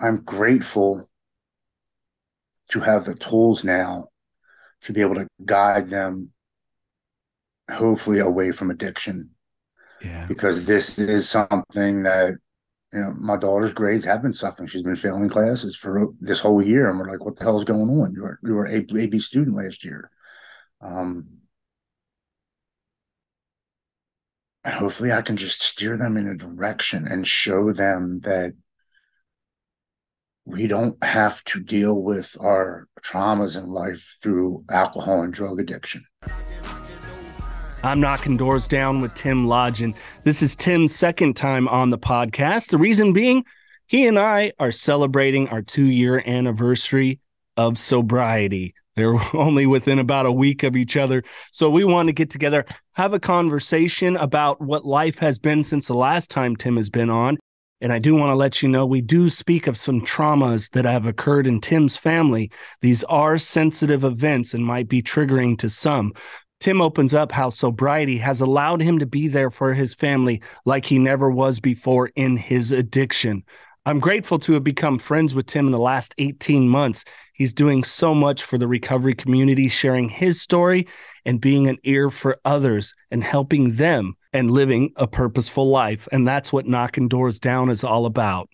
I'm grateful to have the tools now to be able to guide them, hopefully away from addiction, Yeah. because this is something that, my daughter's grades have been suffering. She's been failing classes for this whole year, and we're like, "What the hell is going on? You were a B student last year." Um, and hopefully, I can just steer them in a direction and show them that we don't have to deal with our traumas in life through alcohol and drug addiction. I'm knocking doors down with Tim Lodgen. This is Tim's second time on the podcast. The reason being, he and I are celebrating our 2-year anniversary of sobriety. They're only within about a week of each other. So we want to get together, have a conversation about what life has been since the last time Tim has been on. And I do want to let you know, we do speak of some traumas that have occurred in Tim's family. These are sensitive events and might be triggering to some. Tim opens up how sobriety has allowed him to be there for his family like he never was before in his addiction. I'm grateful to have become friends with Tim in the last 18 months. He's doing so much for the recovery community, sharing his story and being an ear for others and helping them and living a purposeful life. And that's what Knocking Doors Down is all about.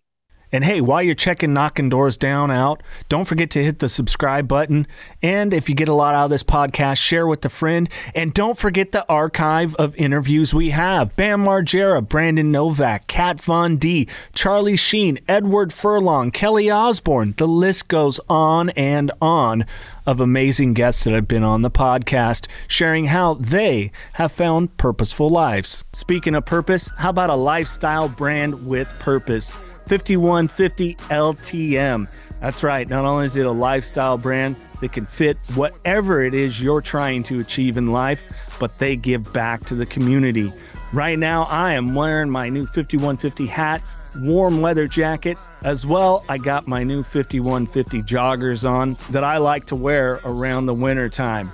And hey, while you're checking Knocking Doors Down out, don't forget to hit the subscribe button. And if you get a lot out of this podcast, share with a friend. And don't forget the archive of interviews we have. Bam Margera, Brandon Novak, Kat Von D, Charlie Sheen, Edward Furlong, Kelly Osborne. The list goes on and on of amazing guests that have been on the podcast, sharing how they have found purposeful lives. Speaking of purpose, how about a lifestyle brand with purpose? 5150 LTM. That's right. Not only is it a lifestyle brand that can fit whatever it is you're trying to achieve in life, but they give back to the community. Right now, I am wearing my new 5150 hat, warm leather jacket. As well, I got my new 5150 joggers on that I like to wear around the winter time.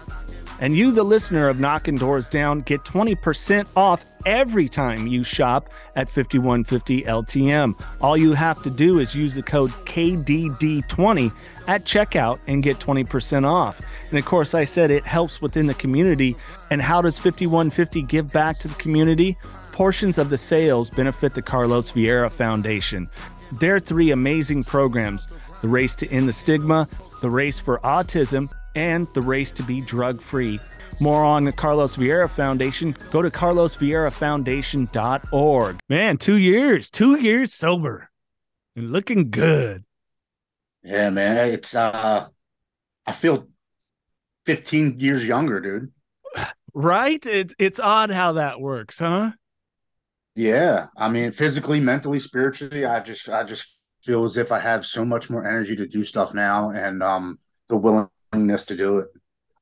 And you, the listener of Knocking Doors Down, get 20% off every time you shop at 5150 LTM. All you have to do is use the code KDD20 at checkout and get 20% off. And of course, I said it helps within the community. And how does 5150 give back to the community? Portions of the sales benefit the Carlos Vieira Foundation. Their 3 amazing programs: the Race to End the Stigma, the Race for Autism, and the Race to be Drug-Free. More on the Carlos Vieira Foundation. Go to carlosvierafoundation.org. Man, 2 years sober and looking good. Yeah, man. I feel 15 years younger, dude. Right? It's odd how that works, huh? Yeah. I mean, physically, mentally, spiritually, I just feel as if I have so much more energy to do stuff now, and the willingness to do it.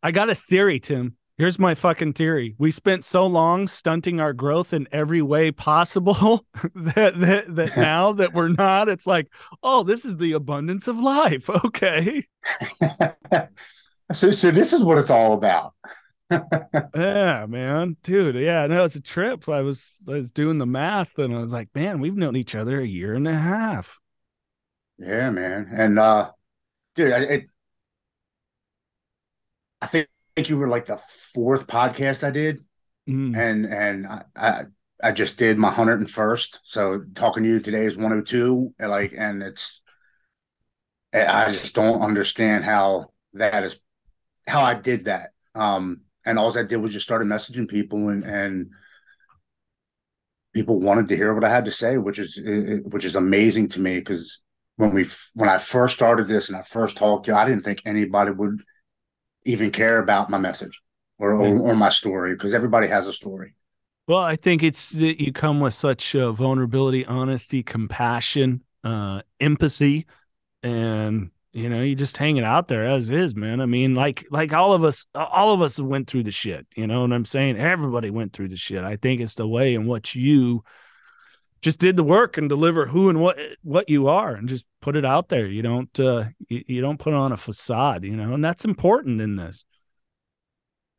I got a theory, Tim. Here's my fucking theory. We spent so long stunting our growth in every way possible that now that we're not, it's like, oh, this is the abundance of life. Okay. So this is what it's all about. Yeah, man. Dude, yeah, no, it's a trip. I was doing the math and I was like, man, we've known each other a year and a half. Yeah, man. And dude, I think you were like the fourth podcast I did, Mm. and I just did my 101st. So talking to you today is 102, and I just don't understand how I did that. And all I did was just started messaging people, and people wanted to hear what I had to say, which is amazing to me, because when I first started this and I first talked to you, I didn't think anybody would even care about my message or my story, because everybody has a story. Well, I think it's that you come with such vulnerability, honesty, compassion, empathy, and you just hang it out there as is, man. I mean, like all of us went through the shit. You know what I'm saying? Everybody went through the shit. I think it's the way in which you just did the work and deliver who and what you are, and just put it out there. You don't put on a facade, and that's important in this.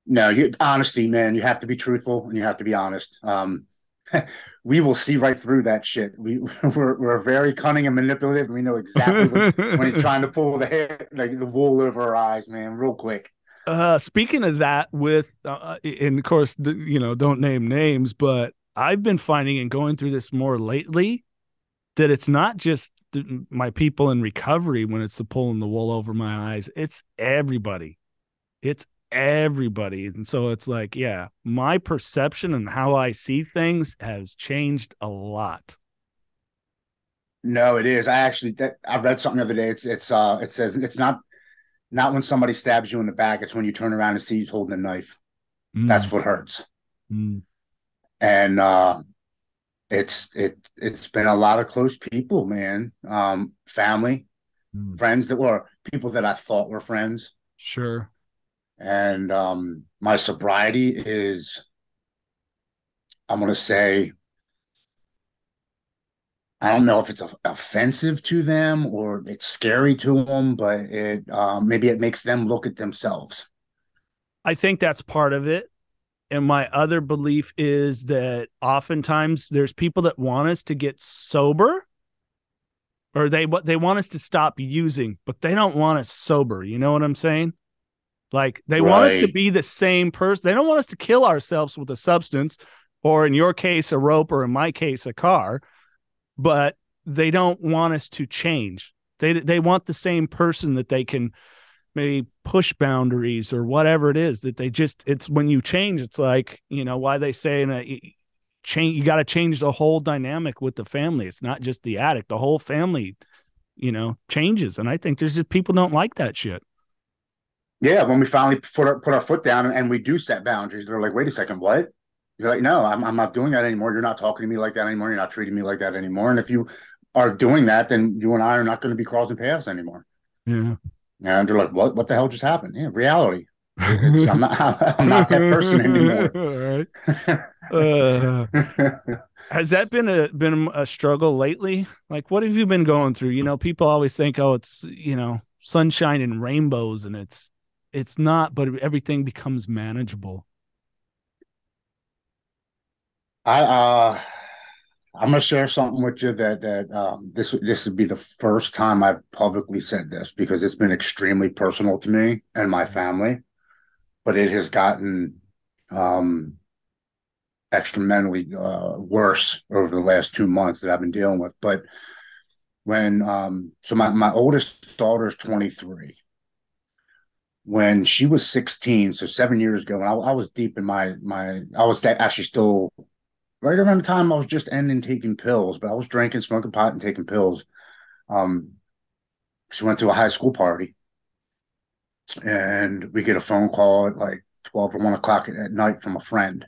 No, honesty, man. You have to be truthful and you have to be honest. we will see right through that shit. We're very cunning and manipulative. We know exactly when you're trying to pull the hair, like the wool over our eyes, man, real quick. Speaking of that, with and of course, don't name names, but I've been finding and going through this more lately that it's not just my people in recovery when it's the pulling the wool over my eyes. It's everybody. It's everybody. And so it's like, yeah, my perception and how I see things has changed a lot. No, it is. I read something the other day. It says it's not when somebody stabs you in the back. It's when you turn around and see he's holding a knife. Mm, That's what hurts. mm, And it's been a lot of close people, man. Family, mm. friends that were people that I thought were friends. Sure. And my sobriety is, I'm gonna say, I don't know if it's offensive to them or it's scary to them, but it maybe it makes them look at themselves. I think that's part of it. And my other belief is that oftentimes there's people that want us to get sober, or they want us to stop using, but they don't want us sober. You know what I'm saying? Like they want us to Right. be the same person. They don't want us to kill ourselves with a substance, or in your case, a rope, or in my case, a car, but they don't want us to change. They want the same person that they can maybe push boundaries or whatever it is that they just, it's when you change, it's like, why they say in a change, you got to change the whole dynamic with the family. It's not just the addict, the whole family, changes. And I think there's just people don't like that shit. Yeah, when we finally put our foot down and we do set boundaries, they're like, wait a second, what? You're like, no, I'm not doing that anymore. You're not talking to me like that anymore. You're not treating me like that anymore. And if you are doing that, then you and I are not going to be crossing paths anymore. Yeah. And they're like, what? What the hell just happened? Yeah, reality. I'm not I'm not that person anymore. All right. Uh, has that been a struggle lately? Like, what have you been going through? People always think, oh, it's sunshine and rainbows, and it's not, but everything becomes manageable. I I'm gonna share something with you that this would be the first time I've publicly said this because it's been extremely personal to me and my family, but it has gotten um extraordinarily worse over the last 2 months that I've been dealing with. But when so my oldest daughter is 23. When she was 16, so 7 years ago, and I was deep in I was actually still right around the time I was just ending taking pills, but I was drinking, smoking pot, and taking pills. Um, she went to a high school party, and we get a phone call at like 12 or 1 o'clock at night from a friend.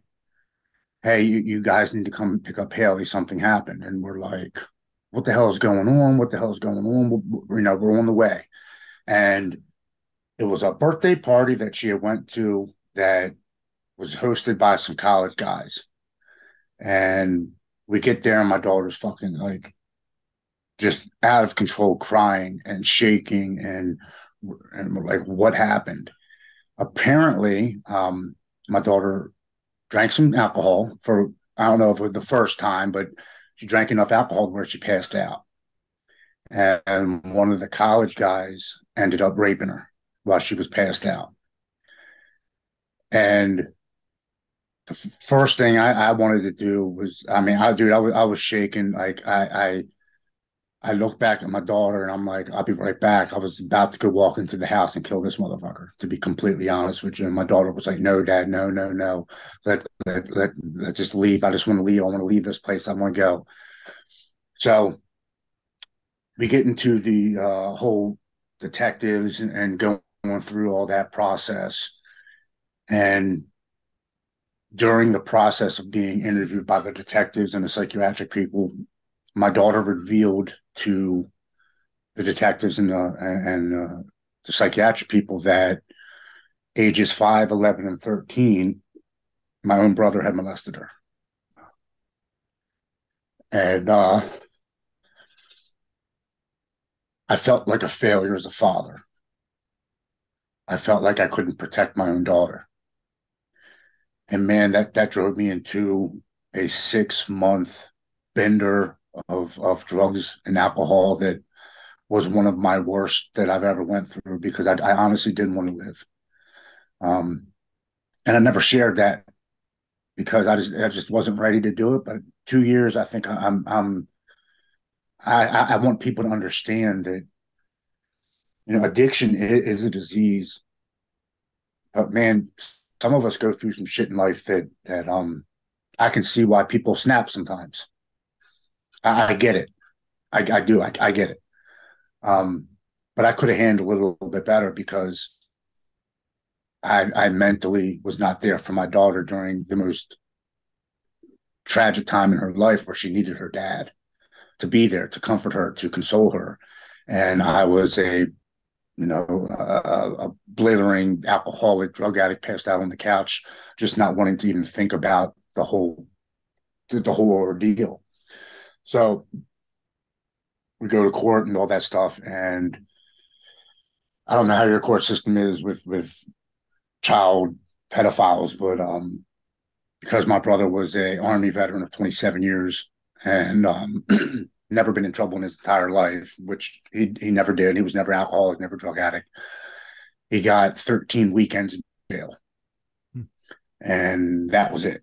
Hey, you guys need to come pick up Haley. Something happened. And we're like, what the hell is going on? What the hell is going on? We're on the way. And it was a birthday party that she had went to that was hosted by some college guys. And we get there and my daughter's fucking like just out of control, crying and shaking, and we're like, what happened? Apparently, my daughter drank some alcohol for, I don't know if it was the first time, but she drank enough alcohol where she passed out. And one of the college guys ended up raping her while she was passed out. And the first thing I wanted to do was, I mean, I was shaking. Like I looked back at my daughter and I'm like, I'll be right back. I was about to go walk into the house and kill this motherfucker, to be completely honest with you. And my daughter was like, no, Dad, no, no, no. Let just leave. I just want to leave. I want to leave this place. I want to go. So we get into the whole detectives and going through all that process. And during the process of being interviewed by the detectives and the psychiatric people, my daughter revealed to the detectives and the psychiatric people that ages 5, 11, and 13, my own brother had molested her. And I felt like a failure as a father. I felt like I couldn't protect my own daughter. And man, that drove me into a 6 month bender of drugs and alcohol that was one of my worst that I've ever went through, because I honestly didn't want to live. Um, and I never shared that because I just wasn't ready to do it. But 2 years, I think I want people to understand that, addiction is a disease. But man, some of us go through some shit in life that I can see why people snap sometimes. I get it. I do. I get it. Um, but I could have handled it a little bit better because I mentally was not there for my daughter during the most tragic time in her life, where she needed her dad to be there, to comfort her, to console her. And I was a blithering alcoholic, drug addict, passed out on the couch, just not wanting to even think about the whole ordeal. So we go to court and all that stuff. And I don't know how your court system is with child pedophiles, but because my brother was a Army veteran of 27 years and never been in trouble in his entire life, which he never did. He was never alcoholic, never drug addict. He got 13 weekends in jail, and that was it.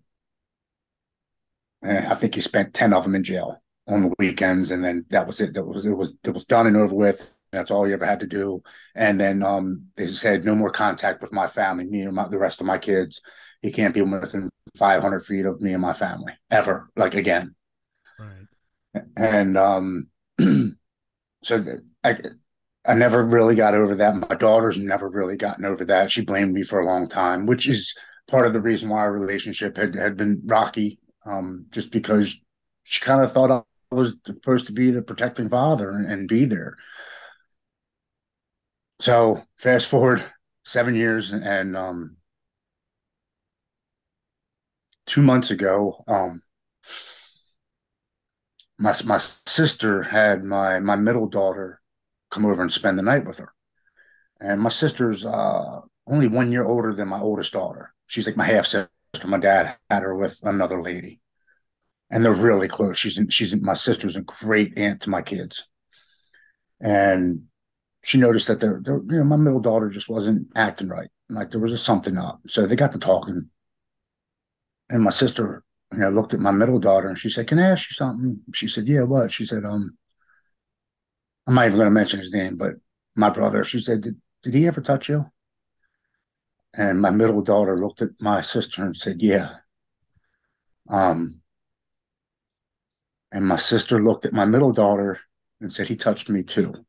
And I think he spent 10 of them in jail on the weekends, and then that was it. It was done and over with. That's all he ever had to do. And then they said no more contact with my family, me and the rest of my kids. He can't be within 500 feet of me and my family ever, like again. Right. And so I never really got over that. My daughter's never really gotten over that. She blamed me for a long time, which is part of the reason why our relationship had been rocky. Just because she kind of thought I was supposed to be the protecting father and be there. So fast forward 7 years, and 2 months ago, my sister had my middle daughter come over and spend the night with her. And my sister's only 1 year older than my oldest daughter. She's like my half sister. My dad had her with another lady, and they're really close. My sister's a great aunt to my kids, and she noticed that my middle daughter just wasn't acting right. Like there was just something up. So they got to talking, and my sister, looked at my middle daughter and she said, "Can I ask you something?" She said, "Yeah, what?" She said, I'm not even going to mention his name, but my brother. She said, "Did he ever touch you?" And my middle daughter looked at my sister and said, "Yeah." Um, and my sister looked at my middle daughter and said, "He touched me too."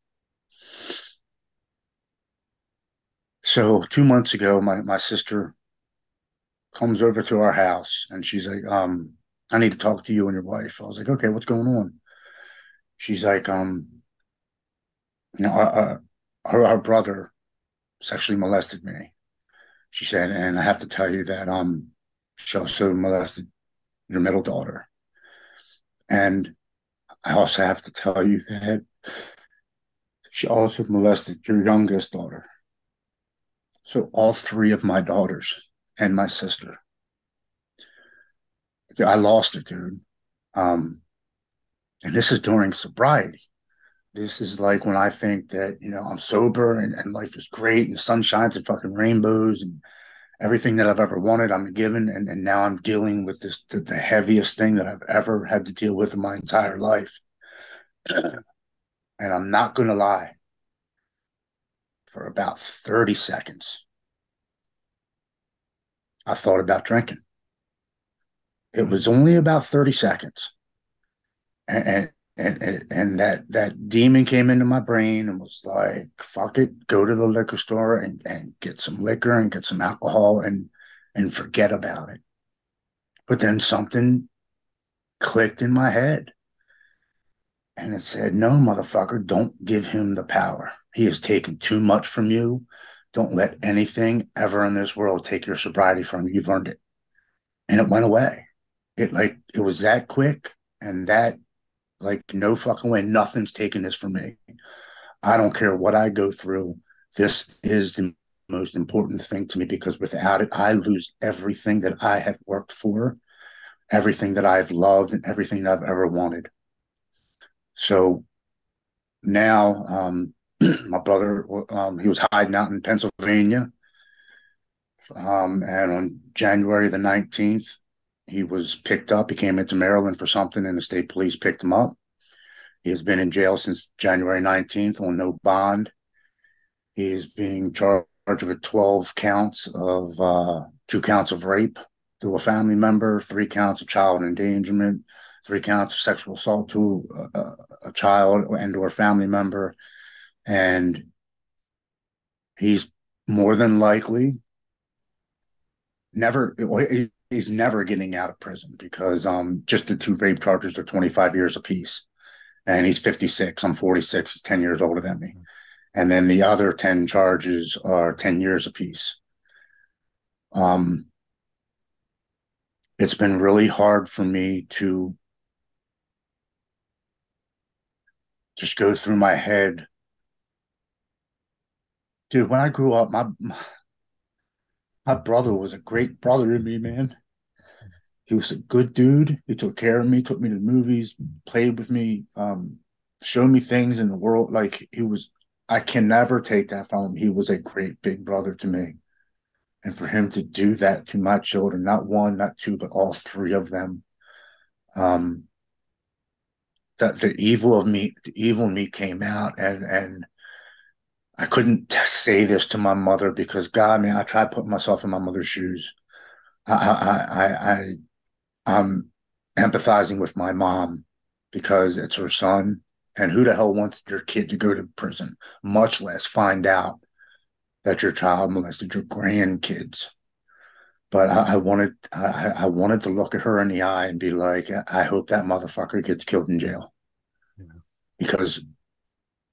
So 2 months ago, my sister comes over to our house and she's like, "I need to talk to you and your wife." I was like, "Okay, what's going on?" She's like, our brother sexually molested me. She said, "And I have to tell you that she also molested your middle daughter. And I also have to tell you that she also molested your youngest daughter." So all three of my daughters and my sister. I lost it, dude. Um, and this is during sobriety. This is like when I think that, I'm sober and life is great and sun shines and fucking rainbows and everything that I've ever wanted, I'm given. And now I'm dealing with the heaviest thing that I've ever had to deal with in my entire life. And I'm not going to lie, for about 30 seconds, I thought about drinking. It was only about 30 seconds. And that demon came into my brain and was like, fuck it, go to the liquor store and get some liquor and get some alcohol and forget about it. But then something clicked in my head and it said, "No, motherfucker, don't give him the power. He has taken too much from you. Don't let anything ever in this world take your sobriety from you. You've earned it." And it went away. It was that quick, and that, like, no fucking way, nothing's taking this from me. I don't care what I go through. This is the most important thing to me, because without it, I lose everything that I have worked for everything that I've loved and everything I've ever wanted. So now, my brother, he was hiding out in Pennsylvania. And on January the 19th, he was picked up. He came into Maryland for something, and the state police picked him up. He has been in jail since January 19th on no bond. He is being charged with 12 counts of 2 counts of rape to a family member, 3 counts of child endangerment, 3 counts of sexual assault to a child and or family member. And he's more than likely never he's never getting out of prison because just the 2 rape charges are 25 years apiece. And he's 56. I'm 46. He's 10 years older than me. And then the other 10 charges are 10 years apiece. Um, it's been really hard for me to just go through my head. Dude, when I grew up, my brother was a great brother to me, man. He was a good dude. He took care of me, took me to the movies, played with me, showed me things in the world. Like I can never take that from him. He was a great big brother to me. And for him to do that to my children, not one, not two, but all three of them, um, that the evil in me came out, and I couldn't say this to my mother because God, man, I tried putting myself in my mother's shoes. I'm empathizing with my mom because it's her son, and who the hell wants their kid to go to prison, much less find out that your child molested your grandkids. But I wanted to look at her in the eye and be like, I hope that motherfucker gets killed in jail. Yeah. Because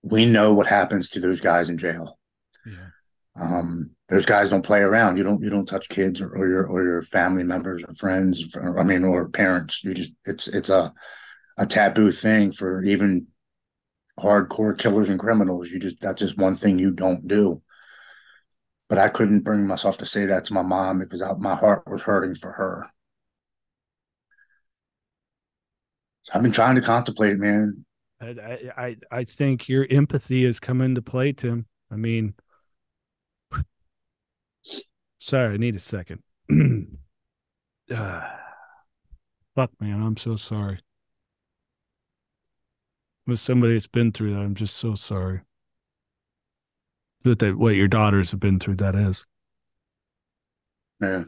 we know what happens to those guys in jail. Yeah. Those guys don't play around. You don't touch kids or your family members or friends. Or parents. It's a taboo thing for even hardcore killers and criminals. That's just one thing you don't do. But I couldn't bring myself to say that to my mom because my heart was hurting for her. So I've been trying to contemplate it, man. I think your empathy has come into play, Tim. I mean, sorry, I need a second. Fuck, man, I'm so sorry. With somebody that's been through that, I'm just so sorry. That what your daughters have been through, that is. Yeah.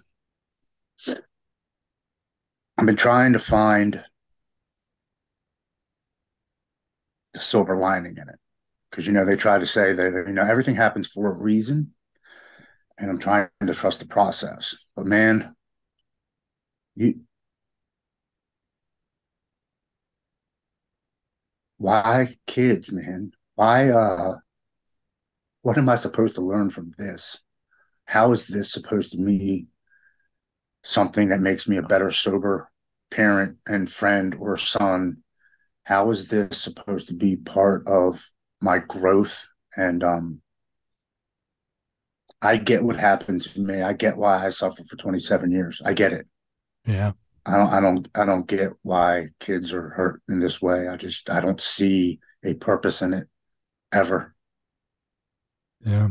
I've been trying to find the silver lining in it because they try to say that everything happens for a reason, and I'm trying to trust the process. But man, you why kids, man? Why what am I supposed to learn from this? How is this supposed to be something that makes me a better sober parent and friend or son? How is this supposed to be part of my growth? And I get what happened to me. I get why I suffered for 27 years. I get it. Yeah. I don't get why kids are hurt in this way. I don't see a purpose in it ever. Yeah.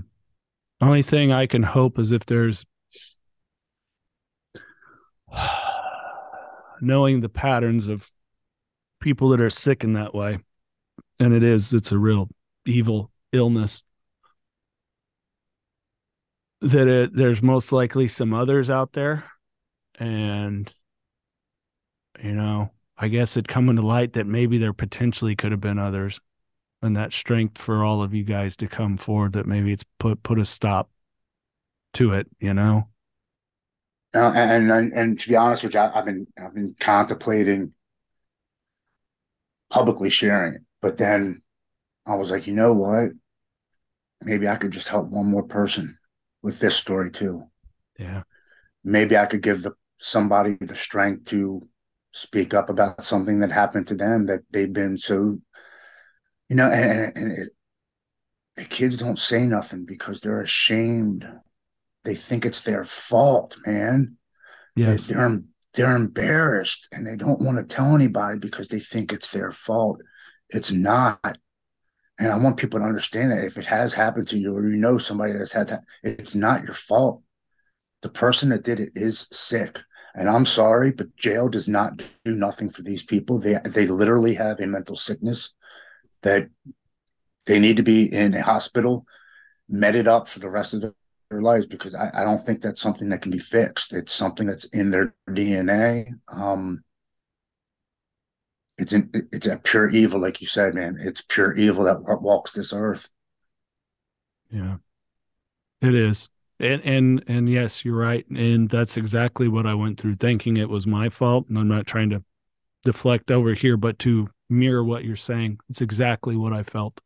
Only thing I can hope is if there's knowing the patterns of people that are sick in that way. And it's a real evil illness. There's most likely some others out there. And, I guess it come into light that maybe there potentially could have been others. And that strength for all of you guys to come forward that maybe it's put a stop to it. And to be honest with you, I've been contemplating publicly sharing it, but then I was like, you know what? Maybe I could just help one more person with this story too. Yeah. Maybe I could give somebody the strength to speak up about something that happened to them that they've been so, the kids don't say nothing because they're ashamed. They think it's their fault, man. They, Yes. they're they're embarrassed and they don't want to tell anybody because they think it's their fault. It's not. And I want people to understand that if it has happened to you or you know somebody that's had that, it's not your fault. The person that did it is sick. And I'm sorry, but jail does not do nothing for these people. They literally have a mental sickness that they need to be in a hospital, meted up for the rest of their lives, because I don't think that's something that can be fixed. It's something that's in their DNA. It's a pure evil, like you said, man. It's pure evil that walks this earth. Yeah, it is. And yes, you're right. And that's exactly what I went through, thinking it was my fault. And I'm not trying to deflect over here, but to mirror what you're saying, it's exactly what I felt.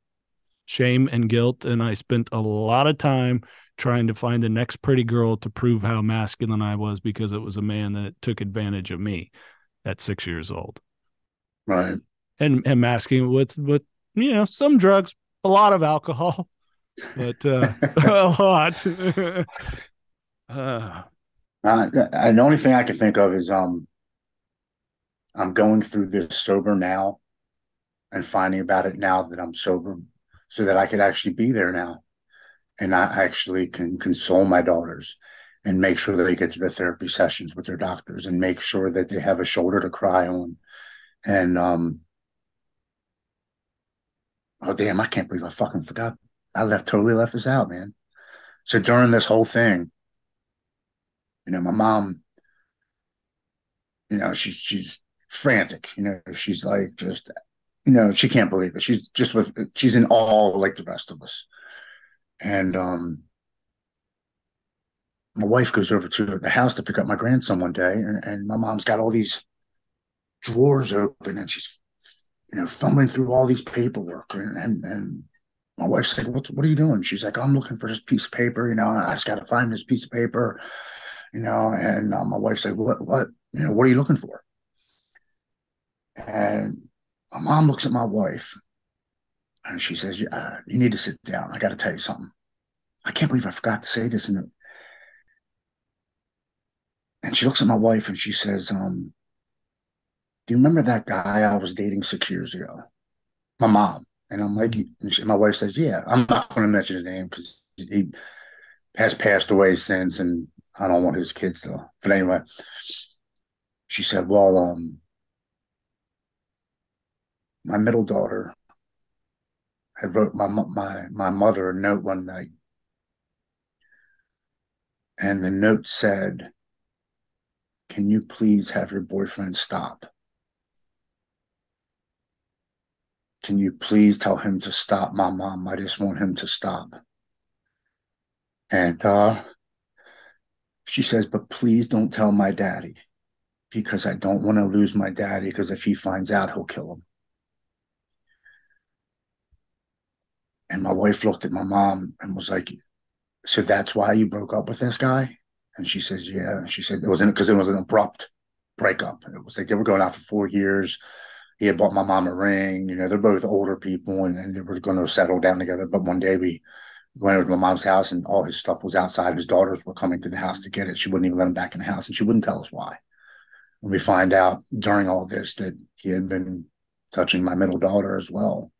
Shame and guilt. And I spent a lot of time trying to find the next pretty girl to prove how masculine I was, because it was a man that took advantage of me at 6 years old. Right. And masking with some drugs, a lot of alcohol, but a lot. The only thing I can think of is I'm going through this sober now and finding about it now that I'm sober, so that I could actually be there now, and I actually can console my daughters and make sure that they get to the therapy sessions with their doctors and make sure that they have a shoulder to cry on. And oh damn, I can't believe I fucking forgot. I totally left this out, man. So during this whole thing, my mom, she's frantic. She's like just, she can't believe it. She's in awe like the rest of us. And my wife goes over to the house to pick up my grandson one day, and my mom's got all these drawers open, and she's fumbling through all these paperwork, and my wife's like, what are you doing? She's like, I'm looking for this piece of paper, I just got to find this piece of paper, and my wife's like, what what are you looking for? And my mom looks at my wife and she says, you need to sit down. I got to tell you something. I can't believe I forgot to say this. And she looks at my wife and she says, do you remember that guy I was dating 6 years ago? My mom. And I'm like, my wife says, yeah. I'm not going to mention his name because he has passed away since, and I don't want his kids to. But anyway, she said, well, my middle daughter had wrote my mother a note one night, and the note said, can you please have your boyfriend stop? Can you please tell him to stop, my mom? I just want him to stop. And she says, but please don't tell my daddy, because I don't want to lose my daddy, because if he finds out, he'll kill him. And my wife looked at my mom and was like, so that's why you broke up with this guy? And she says, yeah. And she said it wasn't because it was an abrupt breakup. It was like they were going out for 4 years. He had bought my mom a ring. They're both older people, and they were going to settle down together. But one day we went over to my mom's house, and all his stuff was outside. His daughters were coming to the house to get it. She wouldn't even let him back in the house, and she wouldn't tell us why. And we find out during all this that he had been touching my middle daughter as well.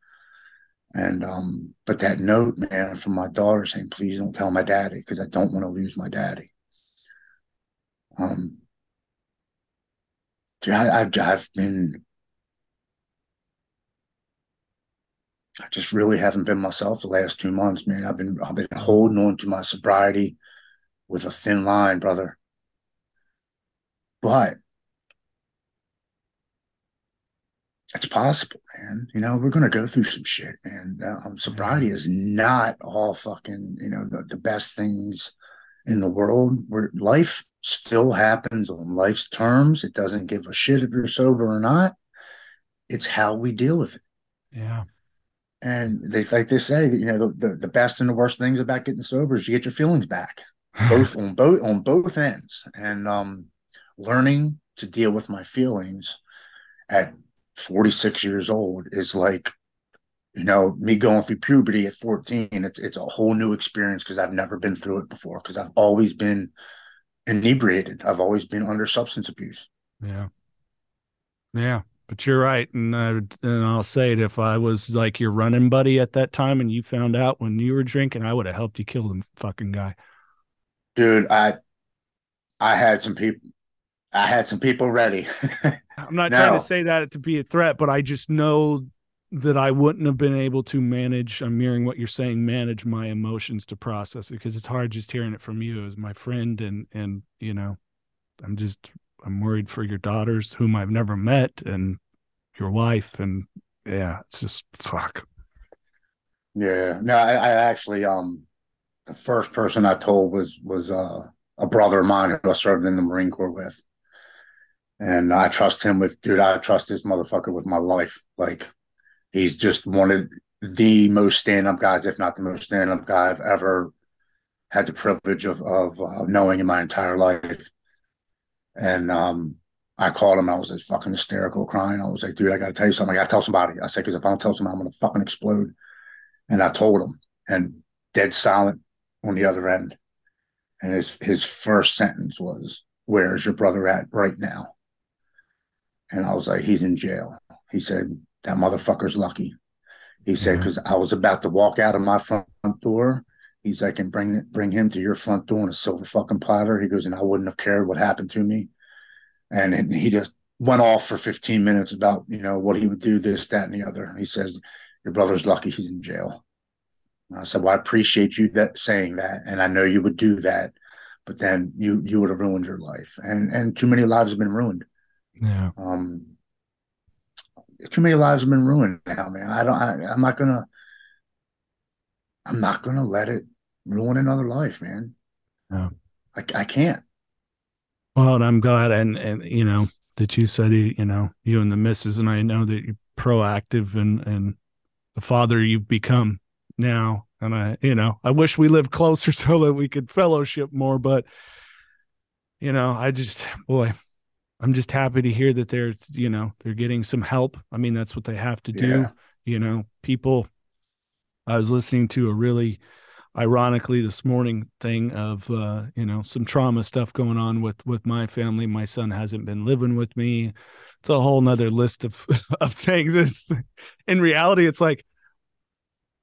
And but that note, man, from my daughter saying, please don't tell my daddy, because I don't want to lose my daddy. Dude, I just really haven't been myself the last 2 months, man. I've been holding on to my sobriety with a thin line, brother. But it's possible, man. We're gonna go through some shit, and sobriety is not all fucking, the best things in the world. Where life still happens on life's terms. It doesn't give a shit if you're sober or not. It's how we deal with it. Yeah. And they say that the best and the worst things about getting sober is you get your feelings back, both ends. And learning to deal with my feelings at 46 years old is like, me going through puberty at 14. It's a whole new experience, because I've never been through it before, because I've always been inebriated. I've always been under substance abuse. Yeah. Yeah. But you're right. And I'll say it, if I was like your running buddy at that time and you found out when you were drinking, I would have helped you kill the fucking guy. Dude, I had some people I had some people ready. I'm not trying to No, say that to be a threat, but I just know that I wouldn't have been able to manage. I'm hearing what you're saying, manage my emotions to process it, because it's hard just hearing it from you as my friend. And, I'm just, I'm worried for your daughters whom I've never met and your wife. And yeah, it's just fuck. yeah, no, I actually the first person I told was a brother of mine who I served in the Marine Corps with. And I trust him with, dude, I trust this motherfucker with my life. Like, he's just one of the most stand up guys, if not the most stand up guy I've ever had the privilege of knowing in my entire life. And I called him. I was just fucking hysterical, crying. I was like, dude, I got to tell you something. I got to tell somebody. I said, because if I don't tell somebody, I'm going to fucking explode. And I told him, and dead silent on the other end. And his first sentence was, "Where is your brother at right now?" And I was like, "He's in jail." He said, "That motherfucker's lucky." He said, Yeah. "Because I was about to walk out of my front door." He's like, "And bring him to your front door on a silver fucking platter." He goes, "And I wouldn't have cared what happened to me." And he just went off for 15 minutes about, what he would do, this, that, and the other. He says, "Your brother's lucky he's in jail." And I said, "Well, I appreciate you that saying that, and I know you would do that, but then you would have ruined your life, and too many lives have been ruined. Yeah. Um, too many lives have been ruined now, man. I'm not gonna let it ruin another life, man. Yeah. I can't." Well, and I'm glad, and that you said, you and the missus, and I know that you're proactive and the father you've become now. And I wish we lived closer so that we could fellowship more. But I just, boy, I'm just happy to hear that they're getting some help. I mean, that's what they have to do. Yeah, People. I was listening to a really ironically this morning thing of some trauma stuff going on with my family. My son hasn't been living with me. It's a whole nother list of of things. In reality, it's like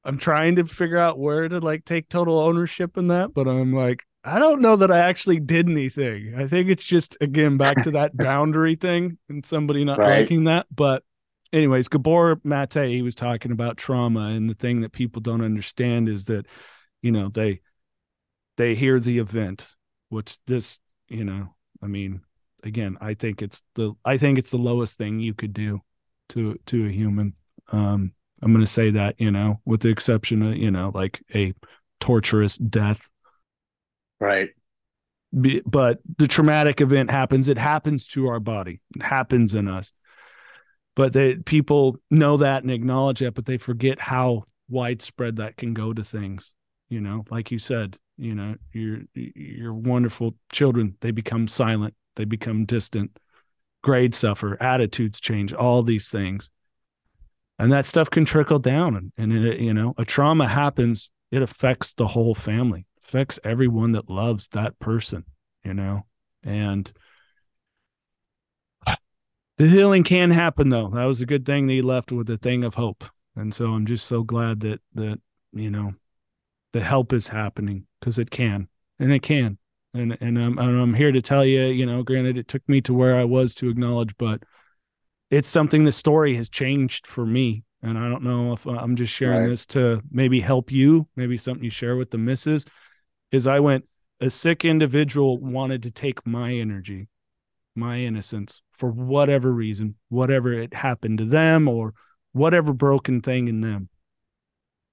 I'm trying to figure out where to like take total ownership in that, but I'm like, I don't know that I actually did anything. I think it's just, again, back to that boundary thing and somebody not right, liking that. But anyways, Gabor Mate, he was talking about trauma, and the thing that people don't understand is that they hear the event, which this, I mean, again, I think it's the lowest thing you could do to a human. I'm going to say that, with the exception of, like a torturous death. right, But the traumatic event happens. It happens to our body. It happens in us. But people know that and acknowledge that, but they forget how widespread that can go to things. Like you said, your wonderful children, they become silent, they become distant, grades suffer, attitudes change, all these things. And that stuff can trickle down. And a trauma happens, it affects the whole family, affects everyone that loves that person, and the healing can happen, though. That was a good thing that he left with a thing of hope. And so I'm just so glad that the help is happening, because it can, and it can. And I'm here to tell you, granted, it took me to where I was to acknowledge, but it's something the story has changed for me. And I don't know if I'm just sharing right, this to maybe help you, maybe something you share with the missus, is a sick individual wanted to take my energy, my innocence, for whatever reason, whatever it happened to them or whatever broken thing in them.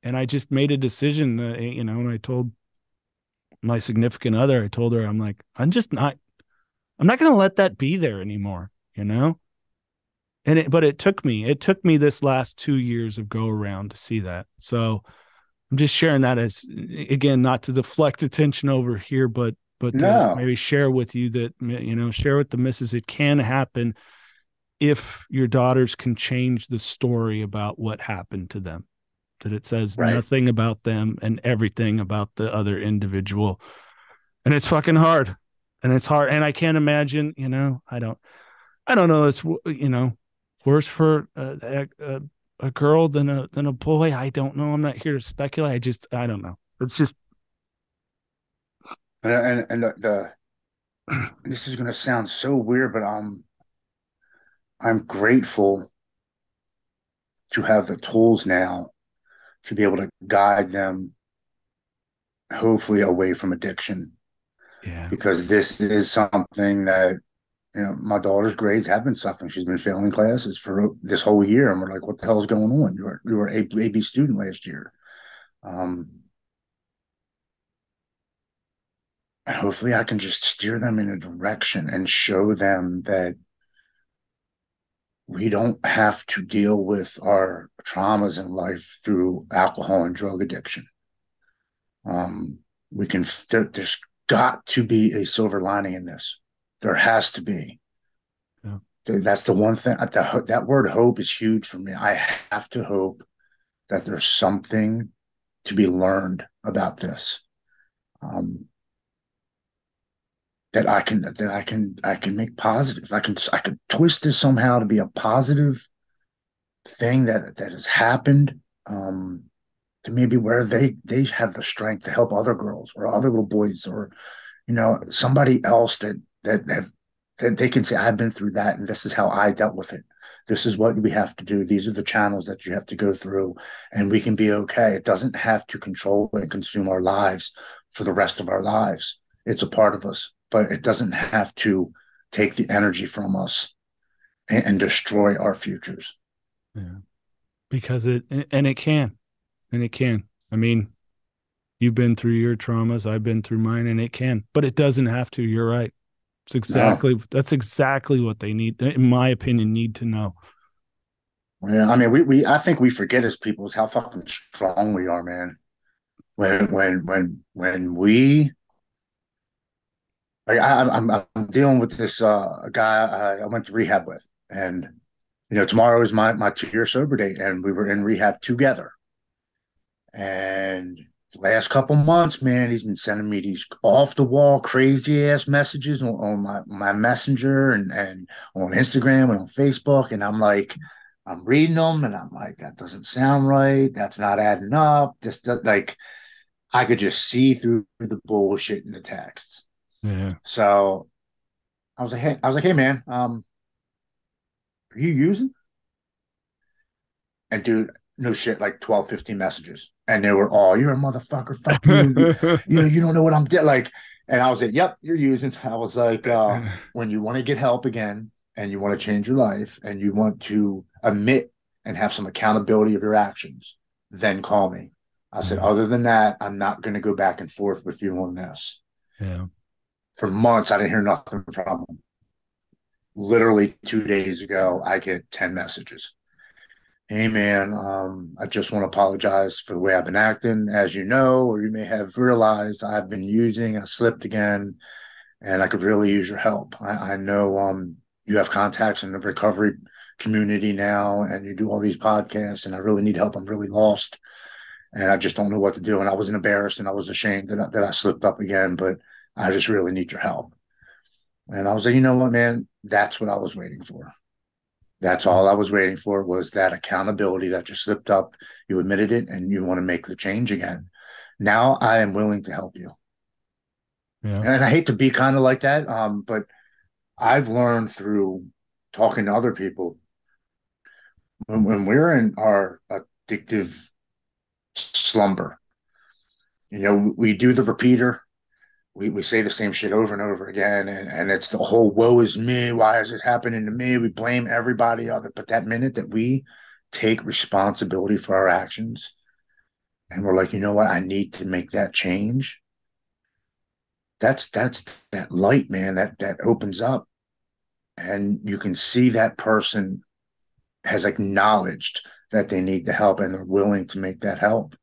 And I just made a decision, and I told my significant other, I told her, I'm like, I'm not going to let that be there anymore. But it took me this last 2 years of go around to see that. So I'm just sharing that as, again, not to deflect attention over here, but to no, maybe share with you that, share with the missus, it can happen if your daughters can change the story about what happened to them, that it says right, nothing about them and everything about the other individual. And it's fucking hard. And it's hard. And I can't imagine, I don't know. It's, worse for a girl than a boy. I don't know. I'm not here to speculate. I don't know. It's just, And this is gonna sound so weird, but I'm grateful to have the tools now to be able to guide them, hopefully away from addiction, yeah, because this is something that, my daughter's grades have been suffering. She's been failing classes for this whole year, and we're like, "What the hell is going on? You were a B student last year." Um, and hopefully, I can just steer them in a direction and show them that we don't have to deal with our traumas in life through alcohol and drug addiction. Um, there's got to be a silver lining in this. There has to be. yeah, That's the one thing. That word hope is huge for me. I have to hope that there's something to be learned about this. That I can make positive. I can twist this somehow to be a positive thing that has happened. To maybe where they have the strength to help other girls or other little boys, or somebody else that they can say, I've been through that and this is how I dealt with it. This is what we have to do. These are the channels that you have to go through, and we can be okay. It doesn't have to control and consume our lives for the rest of our lives. It's a part of us, but it doesn't have to take the energy from us and destroy our futures. yeah. Because it can, and it can. I mean, you've been through your traumas, I've been through mine, and it can, but it doesn't have to. You're right. No. That's exactly what they need, in my opinion, need to know. Yeah, I mean, I think we forget as people is how fucking strong we are, man. When we like, I'm dealing with this guy I went to rehab with, and tomorrow is my 2 year sober date, and we were in rehab together. And the last couple months, man, he's been sending me these off the wall, crazy ass messages on my messenger and on Instagram and on Facebook. And I'm like, I'm reading them and I'm like, that doesn't sound right. That's not adding up. Like, I could just see through the bullshit in the texts. Yeah. So I was like, hey man, are you using? And dude, no shit, like 12, 15 messages. And they were all, you're a motherfucker, fuck you. You don't know what I'm doing. Like, and I was like, yep, you're using. I was like, when you want to get help again and you want to change your life and you want to admit and have some accountability of your actions, then call me. I said, other than that, I'm not going to go back and forth with you on this. Yeah. For months, I didn't hear nothing from him. Literally 2 days ago, I get 10 messages. Hey man, I just want to apologize for the way I've been acting. As you know, or you may have realized, I've been using, I slipped again, and I could really use your help. I know you have contacts in the recovery community now, and you do all these podcasts, and I really need help. I'm really lost, and I just don't know what to do. And I was embarrassed and I was ashamed that I slipped up again, but I just really need your help. And I was like, you know what, man, that's what I was waiting for. That's all I was waiting for, was that accountability that you slipped up, you admitted it, and you want to make the change again. Now I am willing to help you. Yeah. And I hate to be kind of like that, but I've learned through talking to other people, when we're in our addictive slumber, we do the repeater. We say the same shit over and over again, and it's the whole woe is me. Why is it happening to me? We blame everybody other. But that minute that we take responsibility for our actions and we're like, you know what? I need to make that change. That's that light, man, that opens up, and you can see that person has acknowledged that they need the help and they're willing to make that help,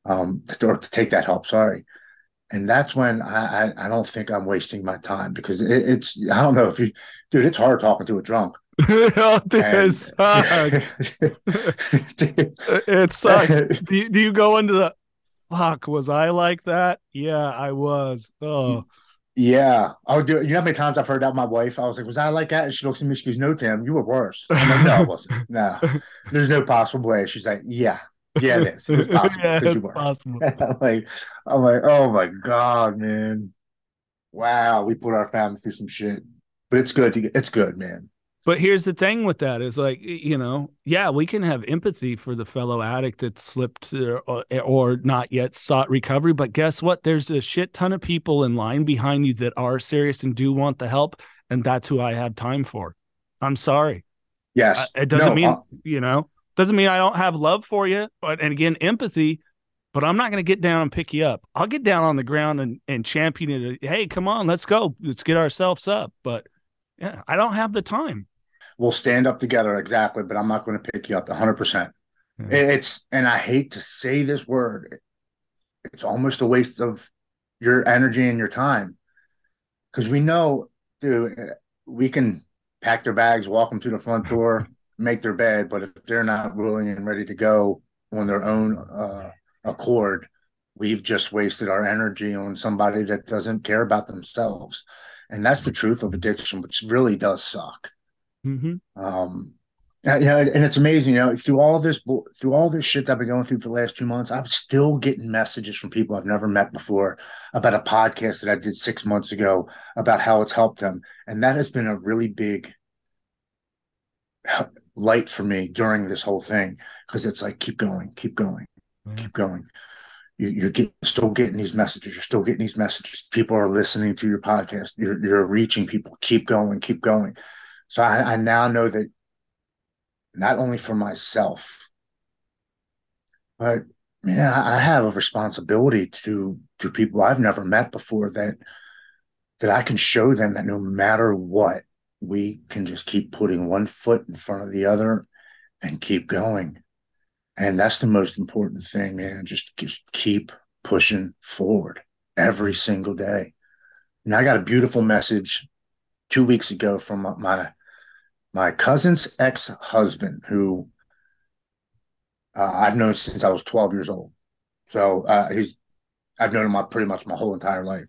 or to take that help. Sorry. And that's when I don't think I'm wasting my time, because it's I don't know if you, dude, it's hard talking to a drunk. Oh, dude, it And sucks. It sucks. Do you go into the fuck? Was I like that? Yeah, I was. Oh, Yeah. Oh, dude, you know how many times I've heard that with my wife? I was like, was I like that? And she looks at me, she goes, no, Tim, you were worse. I'm like, no, I wasn't. No, there's no possible way. She's like, yeah, yeah, it is. It is possible Yeah, because you it's were. possible. I'm like, oh my God, man. Wow, we put our family through some shit. But it's good it's good, man. But here's the thing with that is like, yeah, we can have empathy for the fellow addict that slipped or not yet sought recovery. But guess what? There's a shit ton of people in line behind you that are serious and do want the help. And that's who I have time for. I'm sorry. Yes. It doesn't No, mean, doesn't mean I don't have love for you. And again, empathy, but I'm not going to get down and pick you up. I'll get down on the ground and champion it. Hey, come on, let's go. Let's get ourselves up. But yeah, I don't have the time. we'll stand up together, exactly, but I'm not going to pick you up 100%. Yeah. It's, and I hate to say this word, it's almost a waste of your energy and your time because we know, dude, we can pack their bags, walk them to the front door, make their bed, but if they're not willing and ready to go on their own accord, we've just wasted our energy on somebody that doesn't care about themselves. And that's the truth of addiction, which really does suck. Mm-hmm. Yeah, and it's amazing, through all this shit that I've been going through for the last 2 months, I'm still getting messages from people I've never met before about a podcast that I did 6 months ago about how it's helped them. And that has been a really big light for me during this whole thing because it's like, keep going, keep going, Yeah. keep going. Still getting these messages. You're still getting these messages. People are listening to your podcast. You're reaching people. Keep going, keep going. So I now know that not only for myself, but man, I have a responsibility to people I've never met before that I can show them that no matter what, we can just keep putting one foot in front of the other and keep going. And that's the most important thing, man. Just keep pushing forward every single day. And I got a beautiful message 2 weeks ago from my cousin's ex-husband, who I've known since I was 12 years old. So I've known him pretty much my whole entire life.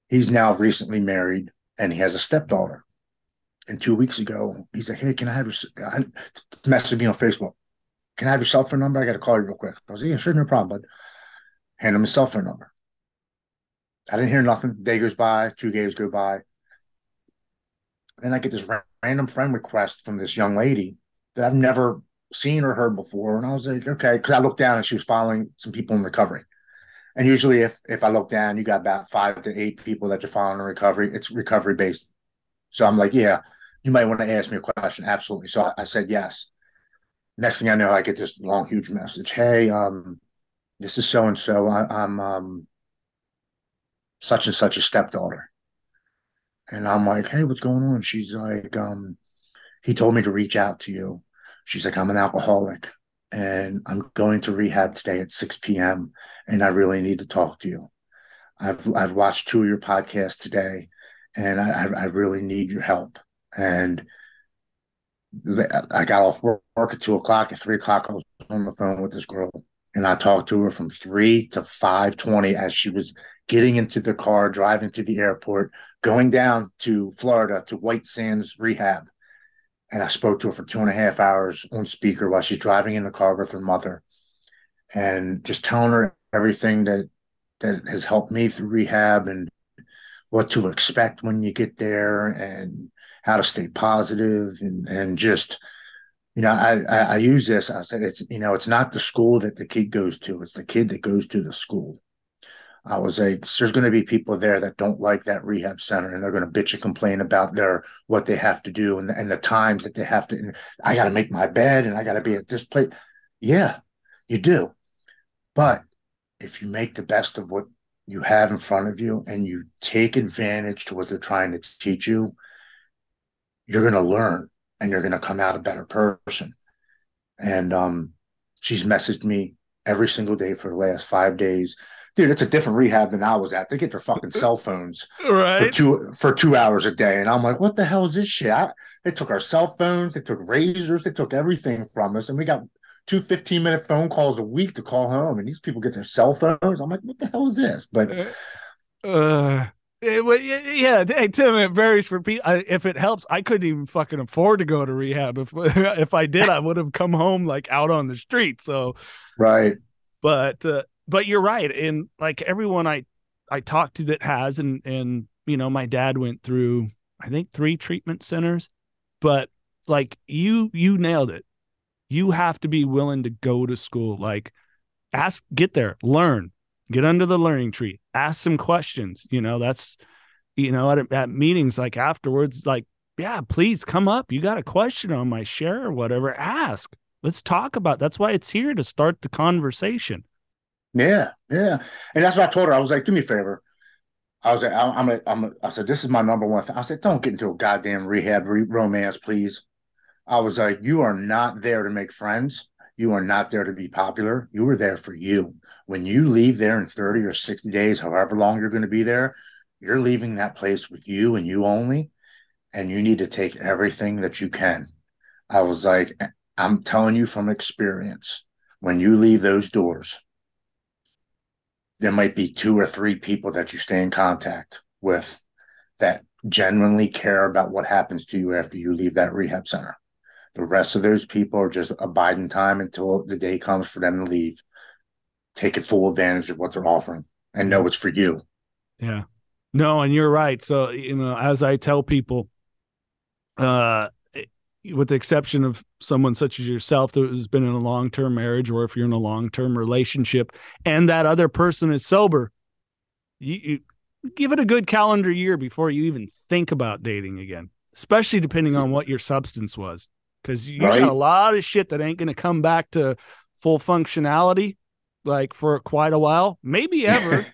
He's now recently married and he has a stepdaughter. And 2 weeks ago, he's like, "Hey, can I have your?" Messaged me on Facebook. "Can I have your cell phone number? I got to call you real quick." I was like, "Yeah, sure, no problem, bud." Hand him his cell phone number. I didn't hear nothing. Day goes by, 2 days go by. Then I get this random friend request from this young lady that I've never seen or heard before. And I was like, okay, because I looked down and she was following some people in recovery. And usually if I look down, you got about 5 to 8 people that you're following in recovery. It's recovery based. So I'm like, yeah, you might want to ask me a question. Absolutely. So I said yes. Next thing I know, I get this long, huge message. "Hey, this is so and so. I'm such and such a stepdaughter." And I'm like, "Hey, what's going on?" She's like, "He told me to reach out to you." She's like, "I'm an alcoholic and I'm going to rehab today at 6 p.m. and I really need to talk to you. I've watched 2 of your podcasts today and I really need your help." And I got off work at 2 o'clock. At 3 o'clock, I was on the phone with this girl, and I talked to her from 3 to 5:20 as she was getting into the car, driving to the airport, going down to Florida to White Sands Rehab. And I spoke to her for 2.5 hours on speaker while she's driving in the car with her mother, and just telling her everything that has helped me through rehab and what to expect when you get there and how to stay positive and just I use this. I said it's not the school that the kid goes to; it's the kid that goes to the school. I was like, there's going to be people there that don't like that rehab center, and they're going to bitch and complain about what they have to do and the times that they have to. And I got to make my bed, and I got to be at this place. Yeah, you do. But if you make the best of what you have in front of you and you take advantage to what they're trying to teach you, you're going to learn and you're going to come out a better person. And she's messaged me every single day for the last 5 days. Dude, it's a different rehab than I was at. They get their fucking cell phones Right. for 2 hours a day. And I'm like, what the hell is this shit? They took our cell phones, they took razors, they took everything from us. And we got 2 15-minute phone calls a week to call home. And these people get their cell phones. I'm like, what the hell is this? But Uh, Yeah. Hey, Tim, it varies for people. If it helps, I couldn't even fucking afford to go to rehab. If I did, I would have come home like out on the street. So, Right. but you're right. And like everyone I talked to that has, and my dad went through, I think 3 treatment centers, but like you nailed it. You have to be willing to go to school. Like get there, learn, get under the learning tree, ask some questions. That's, at meetings, like afterwards, like, yeah, please come up. You got a question on my share or whatever, ask. Let's talk about, that's why it's here, to start the conversation. Yeah, yeah. And that's what I told her. I was like, do me a favor. I was like, I said, this is my number one thing. I said, don't get into a goddamn rehab romance, please. I was like, you are not there to make friends. You are not there to be popular. You are there for you. When you leave there in 30 or 60 days, however long you're going to be there, you're leaving that place with you and you only, and you need to take everything that you can. I was like, I'm telling you from experience, when you leave those doors, there might be 2 or 3 people that you stay in contact with that genuinely care about what happens to you after you leave that rehab center. The rest of those people are just abiding time until the day comes for them to leave. Take full advantage of what they're offering and know it's for you. Yeah. No, and you're right. So, as I tell people, with the exception of someone such as yourself that has been in a long-term marriage, or if you're in a long-term relationship and that other person is sober, you give it a good calendar year before you even think about dating again, especially depending on what your substance was. Because you got a lot of shit that ain't going to come back to full functionality like for quite a while, maybe ever.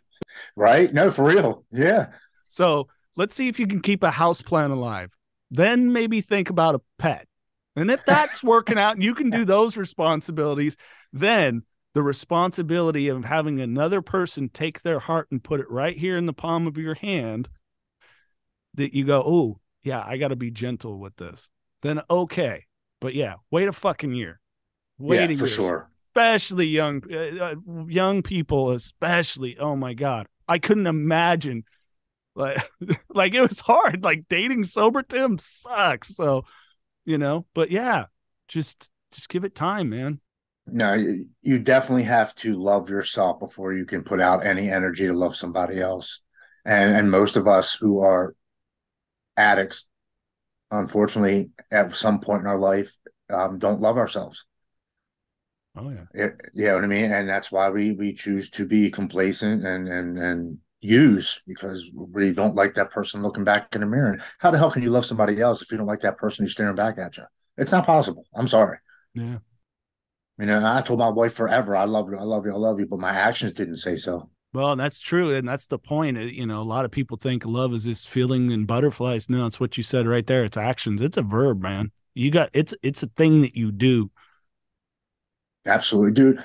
Right? No, for real. Yeah. So let's see if you can keep a house plant alive. Then maybe think about a pet. And if that's working out and you can do those responsibilities, then the responsibility of having another person take their heart and put it right here in the palm of your hand, that you go, oh, yeah, I got to be gentle with this. Then okay. But yeah, wait a fucking year. Wait a for year. Sure. Especially young people, especially. Oh my God. I couldn't imagine. Like it was hard. Like dating sober, Tim, sucks. So, but yeah, just give it time, man. No, you definitely have to love yourself before you can put out any energy to love somebody else. And most of us who are addicts, unfortunately, at some point in our life, don't love ourselves. Oh yeah. You know what I mean? And that's why we choose to be complacent and use, because we don't like that person looking back in the mirror. And how the hell can you love somebody else if you don't like that person who's staring back at you? It's not possible. I'm sorry. Yeah. I told my wife forever, I love you, I love you, I love you, but my actions didn't say so. Well, that's true. And that's the point. A lot of people think love is this feeling and butterflies. No, it's what you said right there. It's actions. It's a verb, man. It's a thing that you do. Absolutely, dude.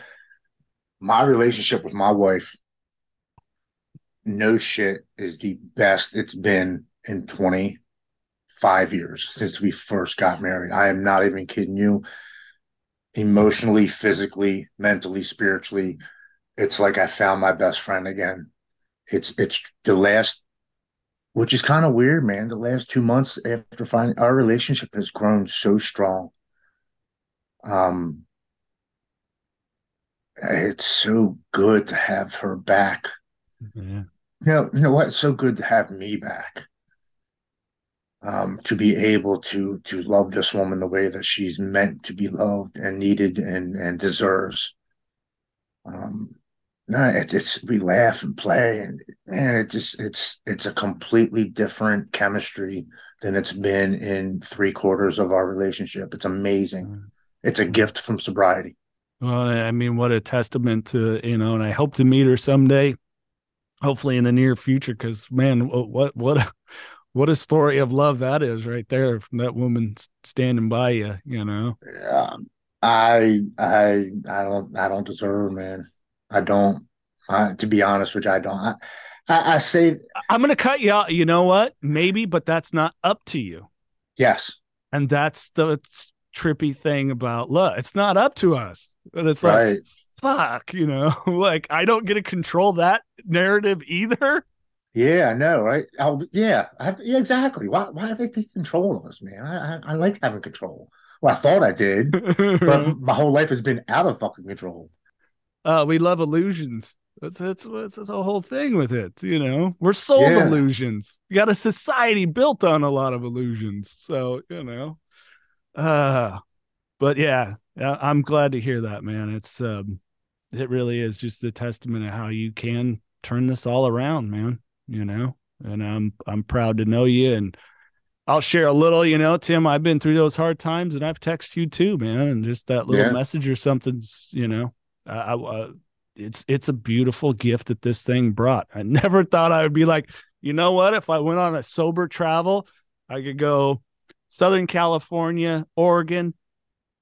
My relationship with my wife, no shit, is the best it's been in 25 years since we first got married. I am not even kidding you. Emotionally, physically, mentally, spiritually, it's like I found my best friend again. It's the last, which is kind of weird, man. The last 2 months after finding, our relationship has grown so strong. It's so good to have her back. Yeah. You know what? It's so good to have me back. To be able to love this woman the way that she's meant to be loved and needed and deserves. No, it's we laugh and play, and man, it's a completely different chemistry than it's been in 3/4 of our relationship. It's amazing. It's a gift from sobriety. Well, I mean, what a testament to, and I hope to meet her someday, hopefully in the near future, because man, what a story of love that is right there from that woman standing by you. Yeah, I don't deserve her, man. I don't. To be honest with you, I don't. I say I'm going to cut you out. You know what? Maybe, but that's not up to you. yes, And that's the trippy thing about love. It's not up to us. And it's right. like, fuck, like I don't get to control that narrative either. Yeah, I know, right? Yeah, yeah, exactly. Why are they taking control of us, man? I like having control. Well, I thought I did, but my whole life has been out of fucking control. We love illusions. That's a whole thing with it. You know, we're sold Yeah, illusions. We got a society built on a lot of illusions. So, uh, but yeah, I'm glad to hear that, man. It really is just a testament of how you can turn this all around, man. You know, and I'm proud to know you. And I'll share a little, Tim, I've been through those hard times and I've texted you too, man. And just that little yeah, message or something's, it's a beautiful gift that this thing brought. I never thought I would be like, you know what? If I went on a sober travel, I could go Southern California, Oregon,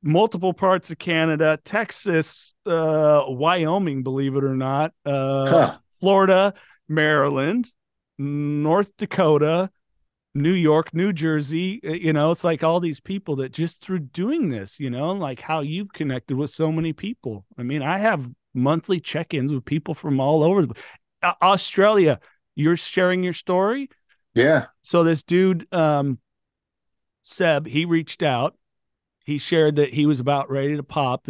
multiple parts of Canada, Texas, Wyoming, believe it or not, huh, Florida, Maryland, North Dakota, New York, New Jersey. It's like all these people that just through doing this, like how you've connected with so many people. I mean, I have monthly check-ins with people from all over Australia. You're sharing your story. yeah. So this dude, Seb, he reached out. He shared that he was about ready to pop.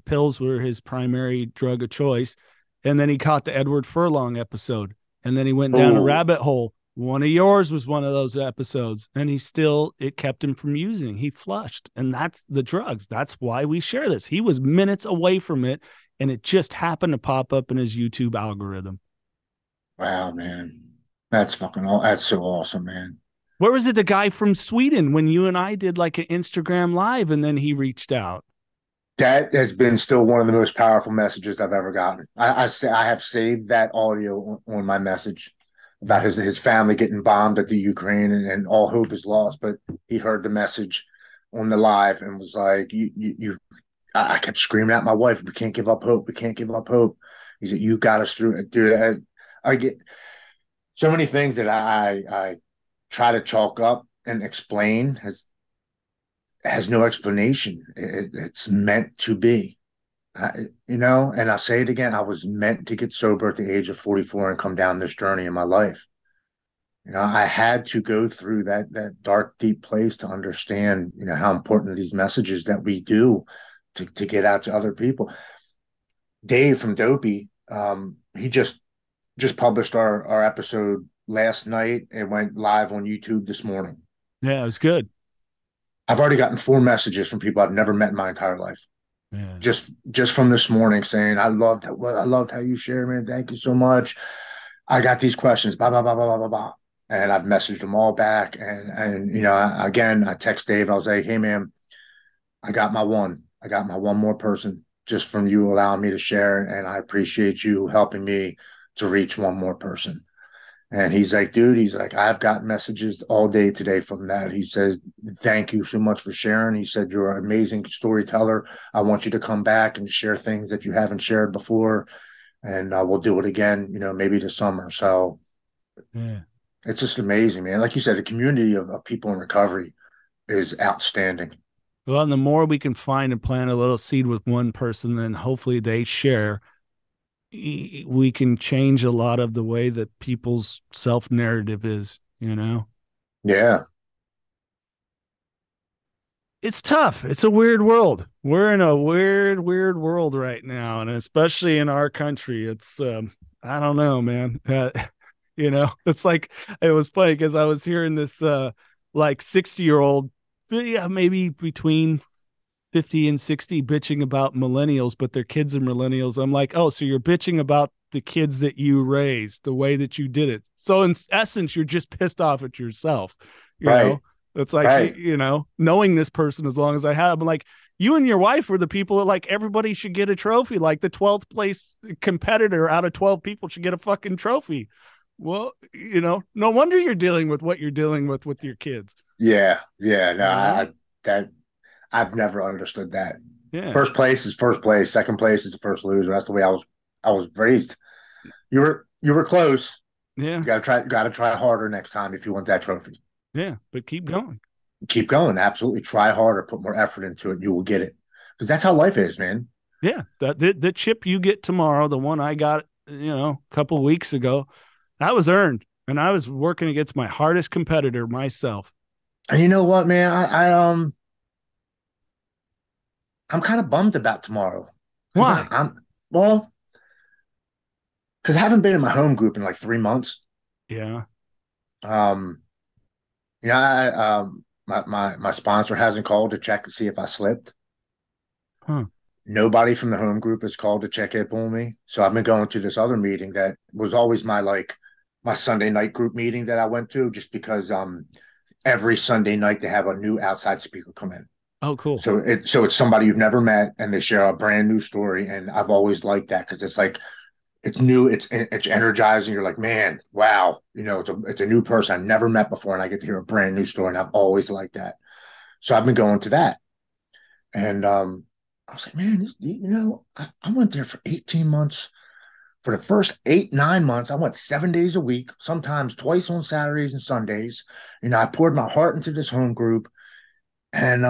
Pills were his primary drug of choice. And then he caught the Edward Furlong episode. And then he went down a Oh, rabbit hole. One of yours was one of those episodes. And it kept him from using. He flushed. And that's the drugs. That's why we share this. He was minutes away from it. And it just happened to pop up in his YouTube algorithm. wow, man. That's so awesome, man. Where was it? The guy from Sweden when you and I did like an Instagram live and then he reached out. That has been still one of the most powerful messages I've ever gotten. I have saved that audio on my message about Yeah. his family getting bombed at the Ukraine, and all hope is lost. But he heard the message on the live and was like, you I kept screaming at my wife, we can't give up hope. We can't give up hope. He said, you got us through it, dude. I get so many things that I try to chalk up and explain has no explanation. It's meant to be. And I'll say it again. I was meant to get sober at the age of 44 and come down this journey in my life. I had to go through that dark, deep place to understand, how important these messages that we do to get out to other people. Dave from Dopey, he just published our episode last night and went live on YouTube this morning. Yeah, it was good. I've already gotten 4 messages from people I've never met in my entire life. Yeah. Just from this morning saying, I loved how you share, man. Thank you so much. I got these questions, blah, blah, blah, blah, blah, blah, blah. And I've messaged them all back. And again, I text Dave. I was like, hey, man, I got my one. I got my one more person just from you allowing me to share. And I appreciate you helping me to reach one more person. And he's like, dude, he's like, I've got messages all day today from that. He says, thank you so much for sharing. He said, you're an amazing storyteller. I want you to come back and share things that you haven't shared before. And we'll do it again, maybe this summer. So Yeah. it's just amazing, man. Like you said, the community of people in recovery is outstanding. Well, and the more we can find and plant a little seed with one person, then hopefully they share, we can change a lot of the way that people's self narrative is. Yeah. It's tough. It's a weird world. We're in a weird, weird world right now. And especially in our country, it's, I don't know, man. It's like, it was funny because I was hearing this, like 60-year-old, yeah, maybe between 50 and 60 bitching about millennials, but their kids are millennials. I'm like, oh, so you're bitching about the kids that you raised, the way that you did it. So in essence, you're just pissed off at yourself, you Right. know? It's like, Right. knowing this person as long as I have, I'm like, you and your wife were the people that like everybody should get a trophy. Like the 12th place competitor out of 12 people should get a fucking trophy. Well, no wonder you're dealing with what you're deling with your kids. Yeah. Yeah. No, You know? that I've never understood that. Yeah. First place is first place. Second place is the first loser. That's the way I was raised. You were close. Yeah. You gotta try harder next time if you want that trophy. Yeah. But keep going. Keep going. Absolutely. Try harder, put more effort into it. You will get it. Because that's how life is, man. Yeah. The chip you get tomorrow, the one I got, a couple of weeks ago, That was earned. And I was working against my hardest competitor myself. And you know what, man? I'm kind of bummed about tomorrow because Why? well, because I haven't been in my home group in like 3 months. Yeah. Um, my sponsor hasn't called to check to see if I slipped. Huh. Nobody from the home group has called to check up on me. So I've been going to this other meeting that was always my Sunday night group meeting that I went to, just because every Sunday night they have a new outside speaker come in. Oh, cool. So it's somebody you've never met and they share a brand new story. And I've always liked that because it's like it's new, it's energizing. You're like, man, wow, it's a new person I've never met before, and I get to hear a brand new story, and I've always liked that. So I've been going to that, and I was like, man, I went there for 18 months. For the first 8, 9 months, I went 7 days a week, sometimes twice on Saturdays and Sundays. I poured my heart into this home group, and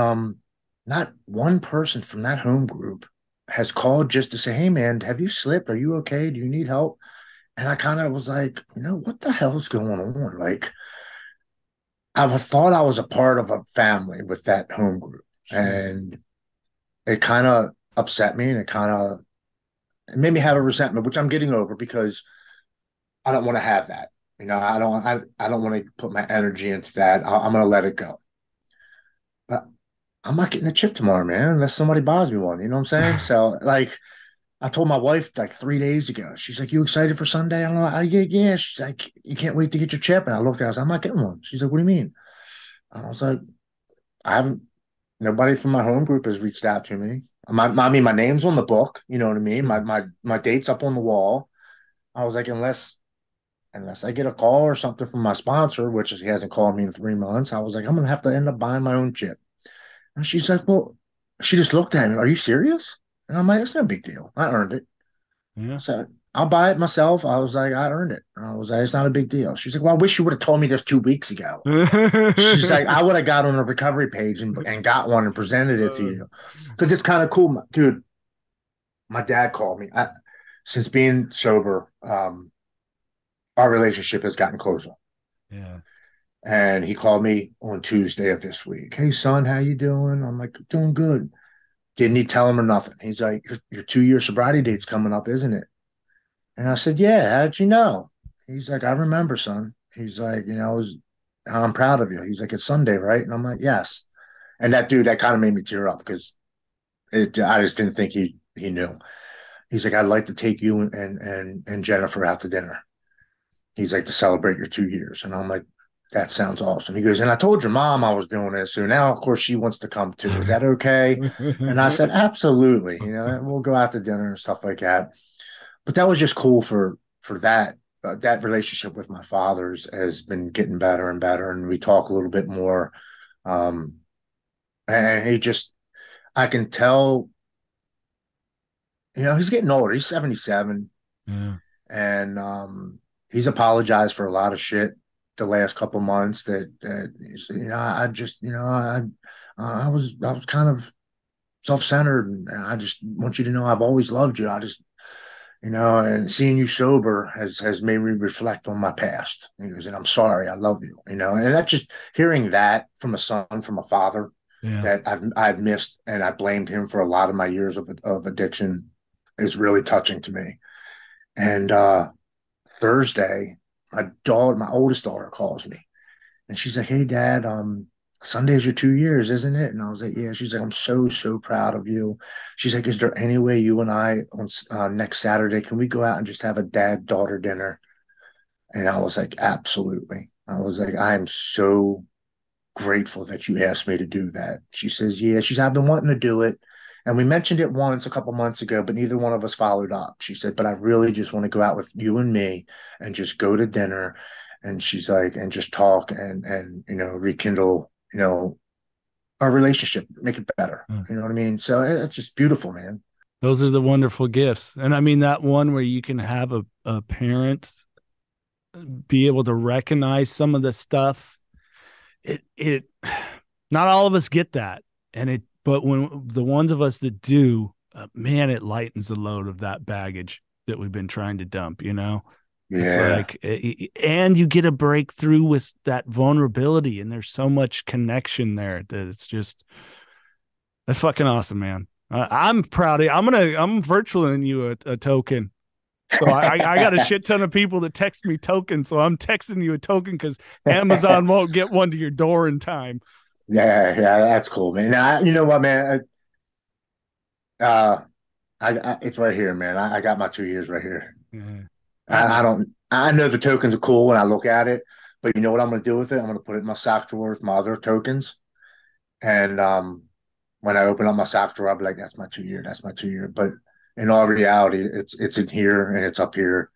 not one person from that home group has called just to say, hey, man, have you slipped? Are you okay? Do you need help? And I kind of was like, what the hell's going on? Like, I thought I was a part of a family with that home group. And it kind of upset me, and it made me have a resentment, which I'm getting over because I don't want to have that. I don't want to put my energy into that. I'm going to let it go. But I'm not getting a chip tomorrow, man, unless somebody buys me one. You know what I'm saying? So, like, I told my wife like 3 days ago. She's like, "You excited for Sunday?" I'm like, "Yeah, yeah." She's like, "You can't wait to get your chip." And I looked at her. I was like, "I'm not getting one." She's like, "What do you mean?" And I was like, "I haven't. Nobody from my home group has reached out to me. I mean, my name's on the book. You know what I mean? My date's up on the wall." I was like, unless I get a call or something from my sponsor, which he hasn't called me in 3 months, I was like, I'm gonna have to end up buying my own chip. And she's like, well, she just looked at me. Are you serious? And I'm like, it's no big deal. I earned it. Yeah. So I'll buy it myself. I was like, I earned it. I was like, it's not a big deal. She's like, well, I wish you would have told me this 2 weeks ago. She's like, I would have got on a recovery page and got one and presented it to you. Because it's kind of cool. Dude, my dad called me. Since being sober, our relationship has gotten closer. Yeah. And he called me on Tuesday of this week. Hey, son, how you doing? I'm like, doing good. Didn't he tell him or nothing? He's like, your 2-year sobriety date's coming up, isn't it? And I said, yeah, how'd you know? He's like, I remember, son. He's like, I'm proud of you. He's like, it's Sunday, right? And I'm like, yes. And that kind of made me tear up because I just didn't think he knew. He's like, I'd like to take you and Jennifer out to dinner. He's like, to celebrate your 2 years. And I'm like, that sounds awesome. He goes, and I told your mom I was doing this. So now, of course, she wants to come too. Is that okay? And I said, absolutely. We'll go out to dinner and stuff like that. But that was just cool for that. That relationship with my father's has been getting better and better. And we talk a little bit more. Um, and I can tell, he's getting older. He's 77. Yeah. And he's apologized for a lot of shit the last couple months I was kind of self-centered, and I just want you to know I've always loved you. I just and seeing you sober has made me reflect on my past. He goes, and I'm sorry, I love you, and that's just hearing that from a son, from a father, Yeah. that I've missed, and I blamed him for a lot of my years of addiction, is really touching to me. And Thursday, my oldest daughter calls me, and she's like, "Hey, Dad, Sunday's your 2 years, isn't it?" And I was like, "Yeah." She's like, "I'm so proud of you." She's like, "Is there any way you and I on next Saturday can we go out and just have a dad-daughter dinner?" And I was like, "Absolutely." I was like, "I am so grateful that you asked me to do that." She says, "Yeah." I've been wanting to do it. And we mentioned it once a couple months ago, but neither one of us followed up. She said, "But I really just want to go out with you and me and just go to dinner." And she's like, and just talk and rekindle, our relationship, make it better. Mm. You know what I mean? So it's just beautiful, man. Those are the wonderful gifts. And I mean, that one where you can have a parent be able to recognize some of the stuff, it not all of us get that. But when the ones of us that do, man, it lightens the load of that baggage that we've been trying to dump, It's Yeah. like, and you get a breakthrough with that vulnerability, and there's so much connection there that it's just, that's fucking awesome, man. I'm proud of you. I'm virtualing you a token. So I got a shit ton of people that text me tokens. So I'm texting you a token because Amazon won't get one to your door in time. Yeah, that's cool, man. Now, you know what, man? Uh, it's right here, man. I got my 2 years right here. Yeah. I don't. I know the tokens are cool when I look at it, but you know what I'm going to do with it? I'm going to put it in my sock drawer with my other tokens, and when I open up my sock drawer, I'll be like, "That's my 2 year. That's my 2 year." But in all reality, it's in here and it's up here,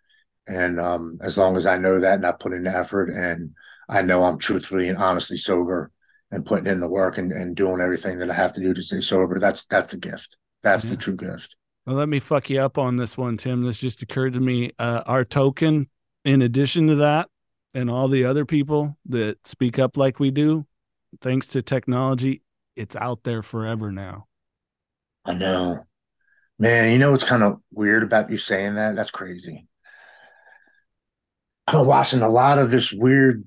and as long as I know that and I put in the effort and I know I'm truthfully and honestly sober and putting in the work and doing everything that I have to do to stay sober, that's the gift. That's the Yeah. true gift. Well, let me fuck you up on this one, Tim. This just occurred to me. Our token, in addition to that, and all the other people that speak up like we do, thanks to technology, it's out there forever now. I know. Man, you know what's kind of weird about you saying that? That's crazy. I've been watching a lot of this weird,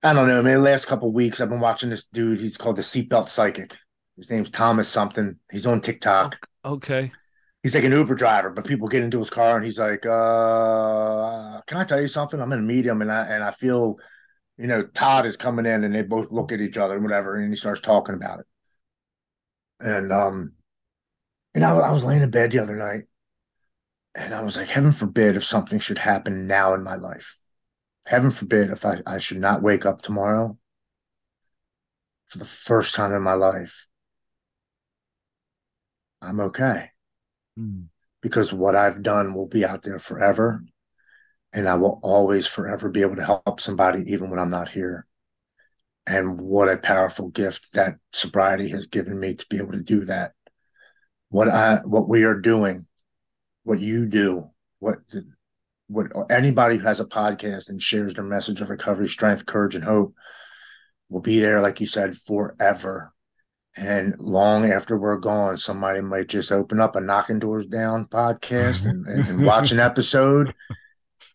I don't know, man, the last couple of weeks I've been watching this dude. He's called the Seatbelt Psychic. His name's Thomas something. He's on TikTok. Okay. He's like an Uber driver, but people get into his car and he's like, can I tell you something? I'm in a medium and I feel, Todd is coming in and they both look at each other and whatever, and he starts talking about it. And I was laying in bed the other night and I was like, heaven forbid if something should happen now in my life. Heaven forbid if I should not wake up tomorrow for the first time in my life. I'm okay Mm. because what I've done will be out there forever. And I will always forever be able to help somebody even when I'm not here. And what a powerful gift that sobriety has given me to be able to do that. What we are doing, what you do, what anybody who has a podcast and shares their message of recovery, strength, courage, and hope will be there, like you said, forever. And long after we're gone, somebody might just open up a Knocking Doors Down podcast and watch an episode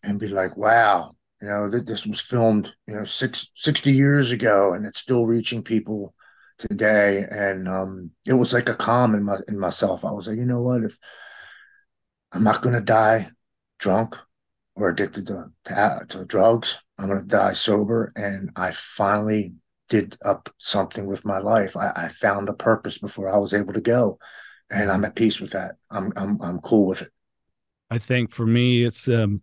and be like, wow, this was filmed, 60 years ago and it's still reaching people today. And it was like a calm in myself. I was like, you know what? If I'm not going to die drunk or addicted to drugs, I'm going to die sober. And I finally did up something with my life. I found a purpose before I was able to go, and I'm at peace with that. I'm cool with it. I think for me, it's one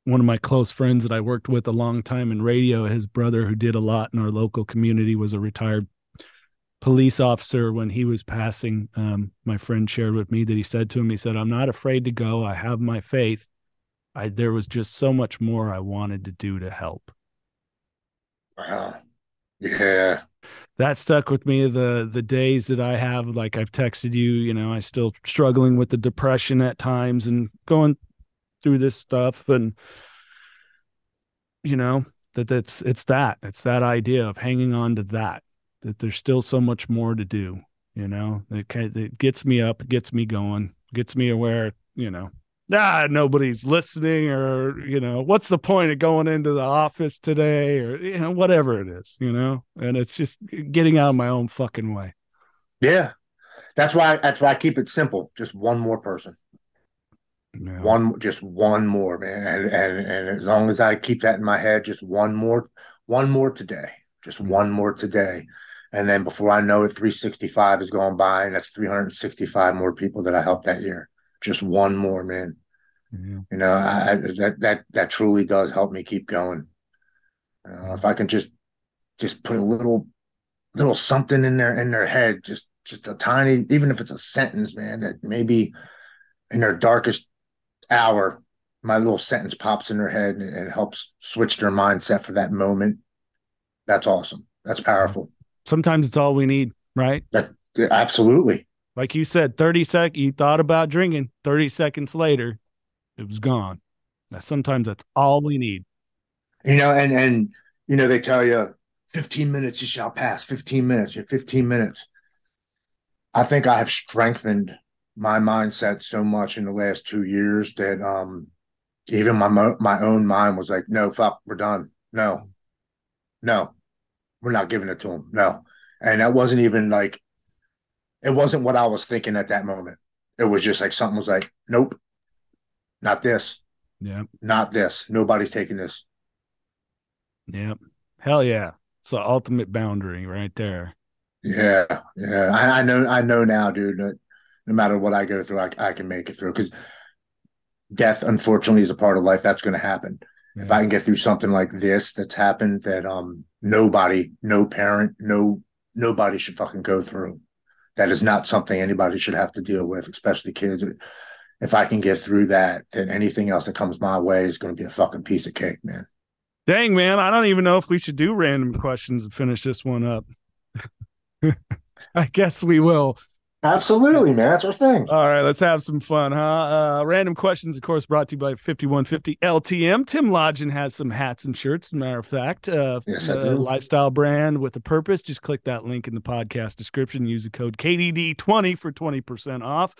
of my close friends that I worked with a long time in radio. His brother, who did a lot in our local community, was a retired police officer. When he was passing, my friend shared with me that he said to him, he said, "I'm not afraid to go. I have my faith. There was just so much more I wanted to do to help." Wow. Yeah. That stuck with me the days that I have, like I've texted you, I still struggling with the depression at times and going through this stuff. And, it's that idea of hanging on to that there's still so much more to do, it gets me up, gets me going, gets me aware, nobody's listening, or, what's the point of going into the office today, or, whatever it is, and it's just getting out of my own fucking way. Yeah. That's why I keep it simple. Just one more person. Yeah. Just one more, man. And as long as I keep that in my head, just one more today. Just one more today. And then before I know it, 365 is going by, and that's 365 more people that I helped that year. Just one more, man. Yeah. That truly does help me keep going. If I can just put a little something in their head, just a tiny, even if it's a sentence, man, that maybe in their darkest hour, my little sentence pops in their head and helps switch their mindset for that moment. That's awesome. That's powerful. Sometimes it's all we need, right? Absolutely. Like you said, 30 seconds, you thought about drinking, 30 seconds later, it was gone. Sometimes that's all we need. And they tell you 15 minutes you shall pass, 15 minutes, 15 minutes. I think I have strengthened my mindset so much in the last 2 years that Even my own mind was like, no, fuck, we're done. No, no, we're not giving it to him. No. And that wasn't even like, it wasn't what I was thinking at that moment. It was just like something was like, nope, not this, Yeah. not this. Nobody's taking this. Yeah. Hell yeah. It's the ultimate boundary right there. Yeah, yeah. I know now, dude, that no matter what I go through, I can make it through because death, unfortunately, is a part of life. That's going to happen. If Yeah. I can get through something like this that's happened, that nobody, no parent, nobody should fucking go through. That is not something anybody should have to deal with, especially kids. If I can get through that, then anything else that comes my way is going to be a fucking piece of cake, man. Dang, man. I don't even know if we should do random questions and finish this one up. I guess we will. Absolutely, man. That's our thing. All right, let's have some fun, huh? Random questions, of course, brought to you by 5150 LTM. Tim Lodgen has some hats and shirts, as a matter of fact. Yes, I do. Lifestyle brand with a purpose. Just click that link in the podcast description. Use the code KDD20 for 20% off.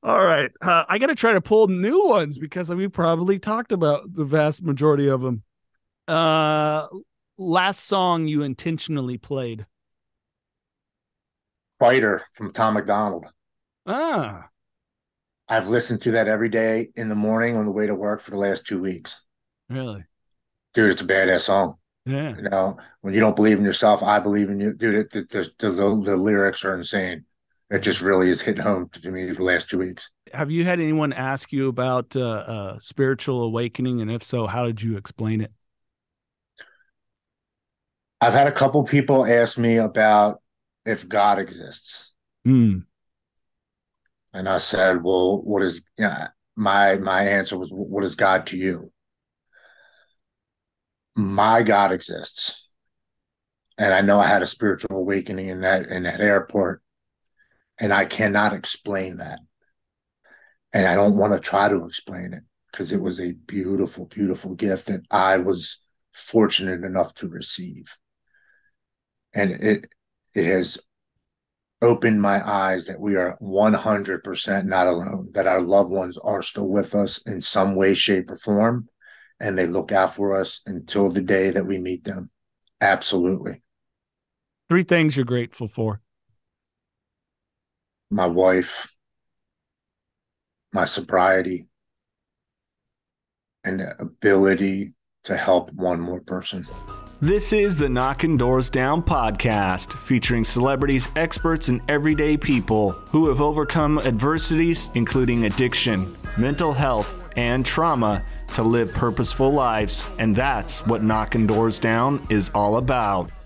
All right. I got to try to pull new ones because we probably talked about the vast majority of them. Last song you intentionally played? Fighter from Tom McDonald. Ah, I've listened to that every day in the morning on the way to work for the last 2 weeks. really? Dude, it's a badass song. Yeah. You know, when you don't believe in yourself, I believe in you. Dude, the lyrics are insane. It just really is hitting home to me for the last 2 weeks. Have you had anyone ask you about spiritual awakening? And if so, how did you explain it? I've had a couple people ask me about if God exists. Mm. And I said, well, what is, my answer was, what is God to you? My God exists. And I know I had a spiritual awakening in that airport, and I cannot explain that. And I don't want to try to explain it because it was a beautiful, beautiful gift that I was fortunate enough to receive. And it has opened my eyes that we are 100% not alone, that our loved ones are still with us in some way, shape, or form, and they look out for us until the day that we meet them. Absolutely. 3 things you're grateful for. My wife, my sobriety, and the ability to help one more person. This is the Knockin' Doorz Down podcast, featuring celebrities, experts, and everyday people who have overcome adversities, including addiction, mental health, and trauma, to live purposeful lives. And that's what Knockin' Doorz Down is all about.